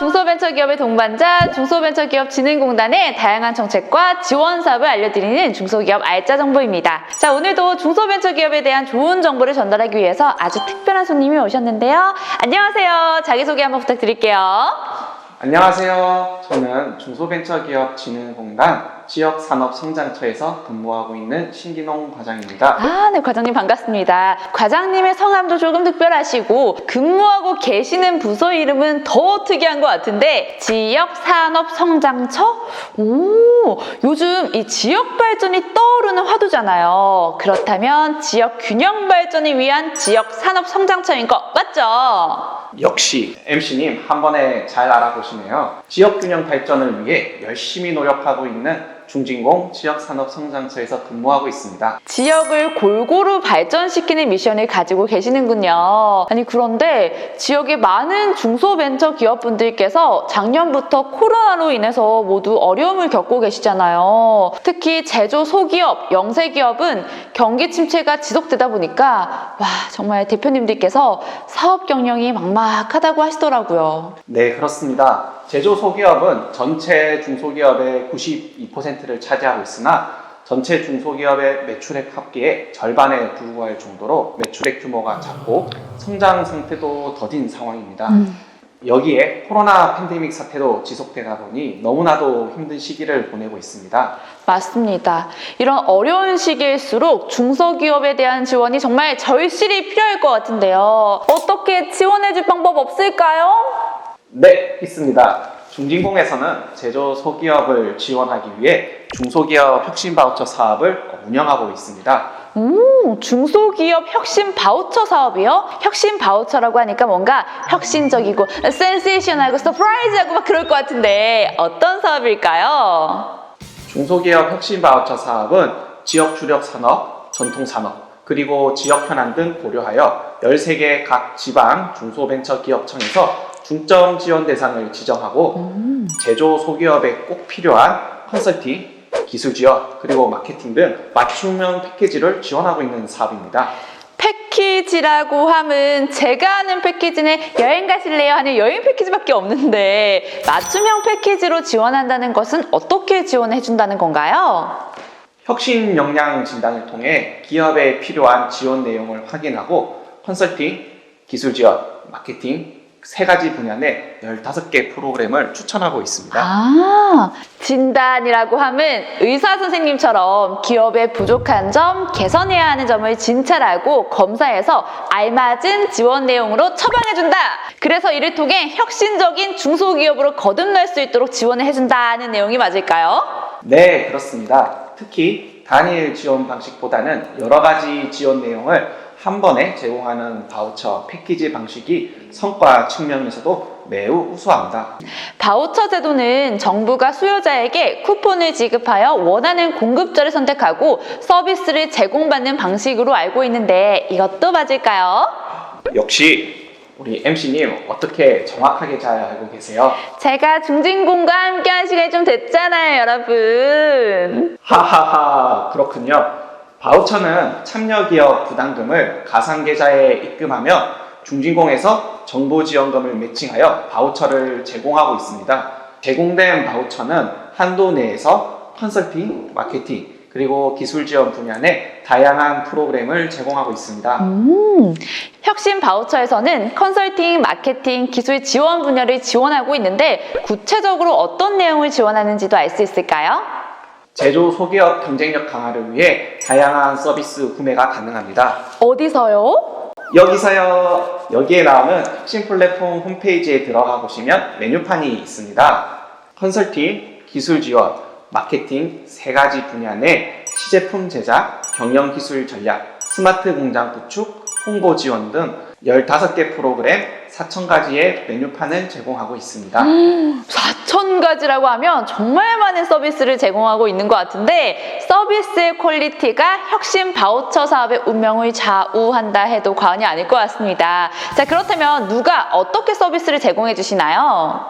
중소벤처기업의 동반자 중소벤처기업진흥공단의 다양한 정책과 지원 사업을 알려드리는 중소기업 알짜 정보입니다. 자, 오늘도 중소벤처기업에 대한 좋은 정보를 전달하기 위해서 아주 특별한 손님이 오셨는데요. 안녕하세요. 자기소개 한번 부탁드릴게요. 안녕하세요. 저는 중소벤처기업진흥공단 지역산업성장처에서 근무하고 있는 신기농 과장입니다. 네, 과장님 반갑습니다. 과장님의 성함도 조금 특별하시고 근무하고 계시는 부서 이름은 더 특이한 것 같은데 지역산업성장처? 요즘 이 지역 발전이 떠오르는 화두잖아요. 그렇다면 지역 균형 발전을 위한 지역산업성장처인 거 맞죠? 역시 MC님 한 번에 잘 알아보시네요. 지역균형 발전을 위해 열심히 노력하고 있는 중진공 지역산업성장처에서 근무하고 있습니다. 지역을 골고루 발전시키는 미션을 가지고 계시는군요. 아니 그런데 지역의 많은 중소벤처기업분들께서 작년부터 코로나로 인해서 모두 어려움을 겪고 계시잖아요. 특히 제조 소기업, 영세기업은 경기 침체가 지속되다 보니까 정말 대표님들께서 사업 경영이 막막하다고 하시더라고요. 네, 그렇습니다. 제조 소기업은 전체 중소기업의 92%를 차지하고 있으나 전체 중소기업의 매출액 합계의 절반에 불과할 정도로 매출액 규모가 작고 성장 상태도 더딘 상황입니다. 여기에 코로나 팬데믹 사태도 지속되다 보니 너무나도 힘든 시기를 보내고 있습니다. 맞습니다. 이런 어려운 시기일수록 중소기업에 대한 지원이 정말 절실히 필요할 것 같은데요. 어떻게 지원해줄 방법 없을까요? 네, 있습니다. 중진공에서는 제조 소기업을 지원하기 위해 중소기업 혁신 바우처 사업을 운영하고 있습니다. 중소기업 혁신 바우처 사업이요? 혁신 바우처라고 하니까 뭔가 혁신적이고 센세이션하고 서프라이즈하고 막 그럴 것 같은데 어떤 사업일까요? 중소기업 혁신 바우처 사업은 지역 주력 산업, 전통 산업, 그리고 지역 현안 등 고려하여 13개 각 지방 중소벤처기업청에서 중점 지원 대상을 지정하고 제조 소기업에 꼭 필요한 컨설팅, 기술 지원, 그리고 마케팅 등 맞춤형 패키지를 지원하고 있는 사업입니다. 패키지라고 하면 제가 아는 패키지는 여행 가실래요? 하는 여행 패키지밖에 없는데 맞춤형 패키지로 지원한다는 것은 어떻게 지원해 준다는 건가요? 혁신 역량 진단을 통해 기업에 필요한 지원 내용을 확인하고 컨설팅, 기술 지원, 마케팅 3가지 분야 내 15개 프로그램을 추천하고 있습니다. 진단이라고 하면 의사 선생님처럼 기업의 부족한 점, 개선해야 하는 점을 진찰하고 검사해서 알맞은 지원 내용으로 처방해준다. 그래서 이를 통해 혁신적인 중소기업으로 거듭날 수 있도록 지원을 해준다는 내용이 맞을까요? 네, 그렇습니다. 특히 단일 지원 방식보다는 여러 가지 지원 내용을 한 번에 제공하는 바우처 패키지 방식이 성과 측면에서도 매우 우수합니다. 바우처 제도는 정부가 수요자에게 쿠폰을 지급하여 원하는 공급자를 선택하고 서비스를 제공받는 방식으로 알고 있는데 이것도 맞을까요? 역시 우리 MC님 어떻게 정확하게 잘 알고 계세요? 제가 중진공과 함께 한 시간이 좀 됐잖아요, 여러분. 하하하, 그렇군요. 바우처는 참여기업 부담금을 가상계좌에 입금하며 중진공에서 정보지원금을 매칭하여 바우처를 제공하고 있습니다. 제공된 바우처는 한도 내에서 컨설팅, 마케팅, 그리고 기술 지원 분야 내 다양한 프로그램을 제공하고 있습니다. 혁신 바우처에서는 컨설팅, 마케팅, 기술 지원 분야를 지원하고 있는데 구체적으로 어떤 내용을 지원하는지도 알 수 있을까요? 제조 소기업 경쟁력 강화를 위해 다양한 서비스 구매가 가능합니다. 어디서요? 여기서요. 여기에 나오는 혁신 플랫폼 홈페이지에 들어가 보시면 메뉴판이 있습니다. 컨설팅, 기술 지원, 마케팅 3가지 분야 내 시제품 제작, 경영 기술 전략, 스마트 공장 구축, 홍보 지원 등 15개 프로그램 4,000가지의 메뉴판을 제공하고 있습니다. 4,000가지라고 하면 정말 많은 서비스를 제공하고 있는 것 같은데 서비스의 퀄리티가 혁신 바우처 사업의 운명을 좌우한다 해도 과언이 아닐 것 같습니다. 자, 그렇다면 누가 어떻게 서비스를 제공해 주시나요?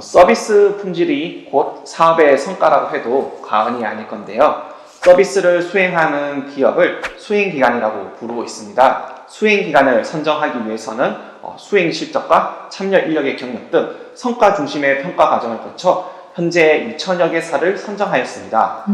서비스 품질이 곧 사업의 성과라고 해도 과언이 아닐 건데요. 서비스를 수행하는 기업을 수행기관이라고 부르고 있습니다. 수행기관을 선정하기 위해서는 수행 실적과 참여 인력의 경력 등 성과 중심의 평가 과정을 거쳐 현재 2,000여 개 사를 선정하였습니다.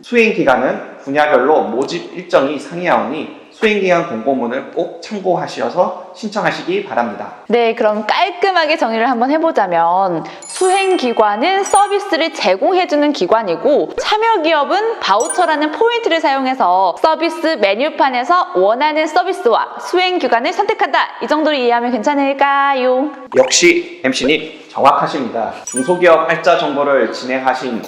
수행 기간은 분야별로 모집 일정이 상이하오니 수행기간 공고문을 꼭 참고하셔서 신청하시기 바랍니다. 네, 그럼 깔끔하게 정리를 한번 해보자면 수행기관은 서비스를 제공해주는 기관이고 참여기업은 바우처라는 포인트를 사용해서 서비스 메뉴판에서 원하는 서비스와 수행기관을 선택한다. 이 정도로 이해하면 괜찮을까요? 역시 MC님 정확하십니다. 중소기업 알짜 정보를 진행하신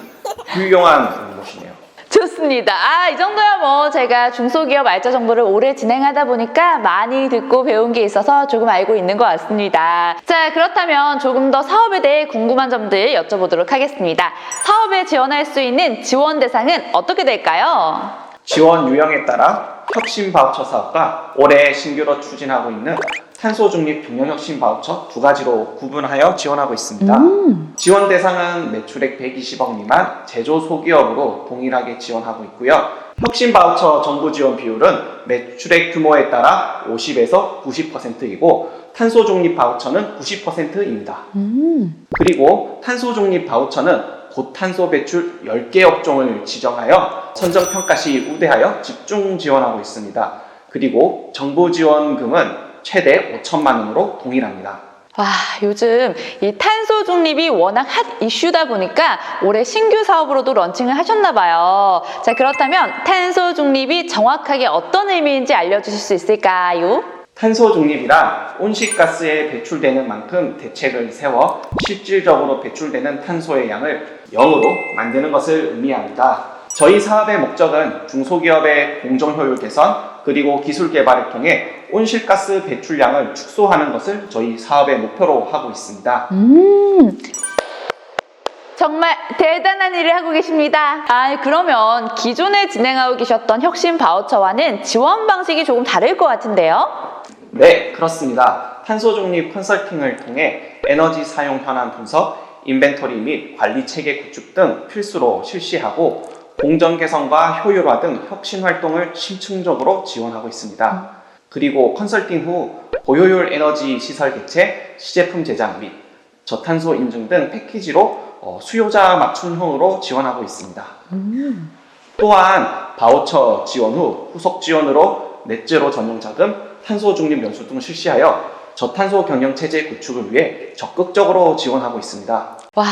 훌륭한 분이시네요. 좋습니다. 이 정도야 뭐 제가 중소기업 알짜 정보를 오래 진행하다 보니까 많이 듣고 배운 게 있어서 조금 알고 있는 것 같습니다. 자, 그렇다면 조금 더 사업에 대해 궁금한 점들 여쭤보도록 하겠습니다. 사업에 지원할 수 있는 지원 대상은 어떻게 될까요? 지원 유형에 따라 혁신 바우처 사업과 올해 신규로 추진하고 있는 탄소 중립 경영혁신 바우처 두 가지로 구분하여 지원하고 있습니다. 지원 대상은 매출액 120억 미만 제조 소기업으로 동일하게 지원하고 있고요. 혁신 바우처 정부 지원 비율은 매출액 규모에 따라 50에서 90%이고 탄소 중립 바우처는 90%입니다. 그리고 탄소 중립 바우처는 고탄소 배출 10개 업종을 지정하여 선정평가 시 우대하여 집중 지원하고 있습니다. 그리고 정부 지원금은 최대 5천만 원으로 동일합니다. 와, 요즘 이 탄소 중립이 워낙 핫 이슈다 보니까 올해 신규 사업으로도 런칭을 하셨나 봐요. 자, 그렇다면 탄소 중립이 정확하게 어떤 의미인지 알려주실 수 있을까요? 탄소 중립이란 온실가스에 배출되는 만큼 대책을 세워 실질적으로 배출되는 탄소의 양을 0으로 만드는 것을 의미합니다. 저희 사업의 목적은 중소기업의 공정효율 개선 그리고 기술 개발을 통해 온실가스 배출량을 축소하는 것을 저희 사업의 목표로 하고 있습니다. 정말 대단한 일을 하고 계십니다. 그러면 기존에 진행하고 계셨던 혁신 바우처와는 지원 방식이 조금 다를 것 같은데요? 네, 그렇습니다. 탄소 중립 컨설팅을 통해 에너지 사용 현황 분석, 인벤토리 및 관리 체계 구축 등 필수로 실시하고 공정 개선과 효율화 등 혁신 활동을 심층적으로 지원하고 있습니다. 그리고 컨설팅 후 고효율 에너지 시설 개최, 시제품 제작 및 저탄소 인증 등 패키지로 수요자 맞춤형으로 지원하고 있습니다. 또한 바우처 지원 후 후속 지원으로 넷제로 전용 자금, 탄소 중립 연수 등 실시하여 저탄소 경영 체제 구축을 위해 적극적으로 지원하고 있습니다. 와,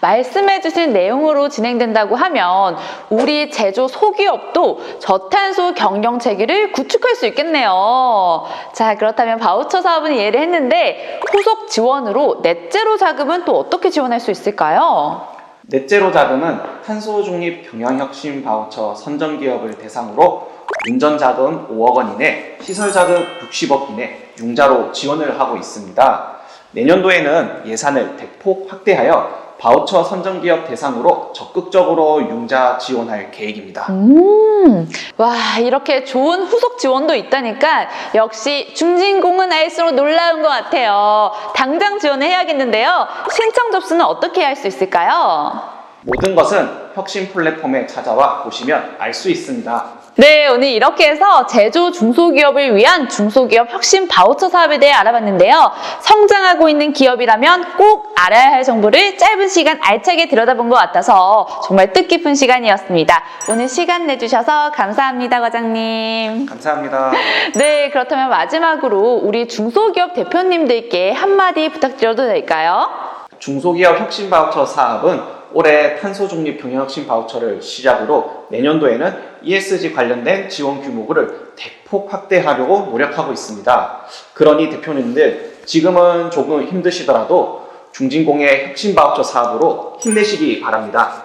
말씀해주신 내용으로 진행된다고 하면 우리 제조 소기업도 저탄소 경영 체계를 구축할 수 있겠네요. 자, 그렇다면 바우처 사업은 이해를 했는데 후속 지원으로 넷제로 자금은 또 어떻게 지원할 수 있을까요? 넷제로 자금은 탄소 중립 경영혁신 바우처 선정기업을 대상으로 운전자금 5억 원 이내, 시설자금 60억 이내 융자로 지원을 하고 있습니다. 내년도에는 예산을 대폭 확대하여 바우처 선정기업 대상으로 적극적으로 융자 지원할 계획입니다. 와, 이렇게 좋은 후속 지원도 있다니까 역시 중진공은 알수록 놀라운 것 같아요. 당장 지원을 해야겠는데요. 신청 접수는 어떻게 할 수 있을까요? 모든 것은 혁신 플랫폼에 찾아와 보시면 알 수 있습니다. 네, 오늘 이렇게 해서 제조 중소기업을 위한 중소기업 혁신 바우처 사업에 대해 알아봤는데요. 성장하고 있는 기업이라면 꼭 알아야 할 정보를 짧은 시간 알차게 들여다본 것 같아서 정말 뜻깊은 시간이었습니다. 오늘 시간 내주셔서 감사합니다, 과장님. 감사합니다. 네, 그렇다면 마지막으로 우리 중소기업 대표님들께 한마디 부탁드려도 될까요? 중소기업 혁신 바우처 사업은 올해 탄소 중립 경영혁신 바우처를 시작으로 내년도에는 ESG 관련된 지원 규모를 대폭 확대하려고 노력하고 있습니다. 그러니 대표님들 지금은 조금 힘드시더라도 중진공의 혁신 바우처 사업으로 힘내시기 바랍니다.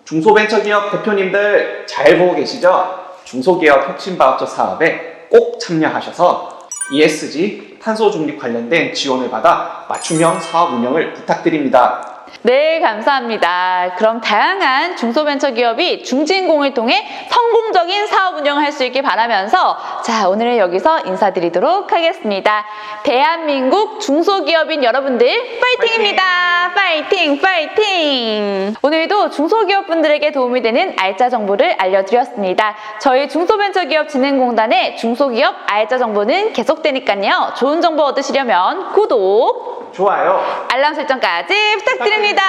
중소벤처기업 대표님들 잘 보고 계시죠? 중소기업 혁신 바우처 사업에 꼭 참여하셔서 ESG 탄소 중립 관련된 지원을 받아 맞춤형 사업 운영을 부탁드립니다. 네, 감사합니다. 그럼 다양한 중소벤처기업이 중진공을 통해 성공적인 사업 운영을 할 수 있길 바라면서 자, 오늘은 여기서 인사드리도록 하겠습니다. 대한민국 중소기업인 여러분들 파이팅입니다. 파이팅, 파이팅! 오늘도 중소기업분들에게 도움이 되는 알짜 정보를 알려드렸습니다. 저희 중소벤처기업진흥공단의 중소기업 알짜 정보는 계속되니까요. 좋은 정보 얻으시려면 구독, 좋아요. 알람 설정까지 부탁드립니다.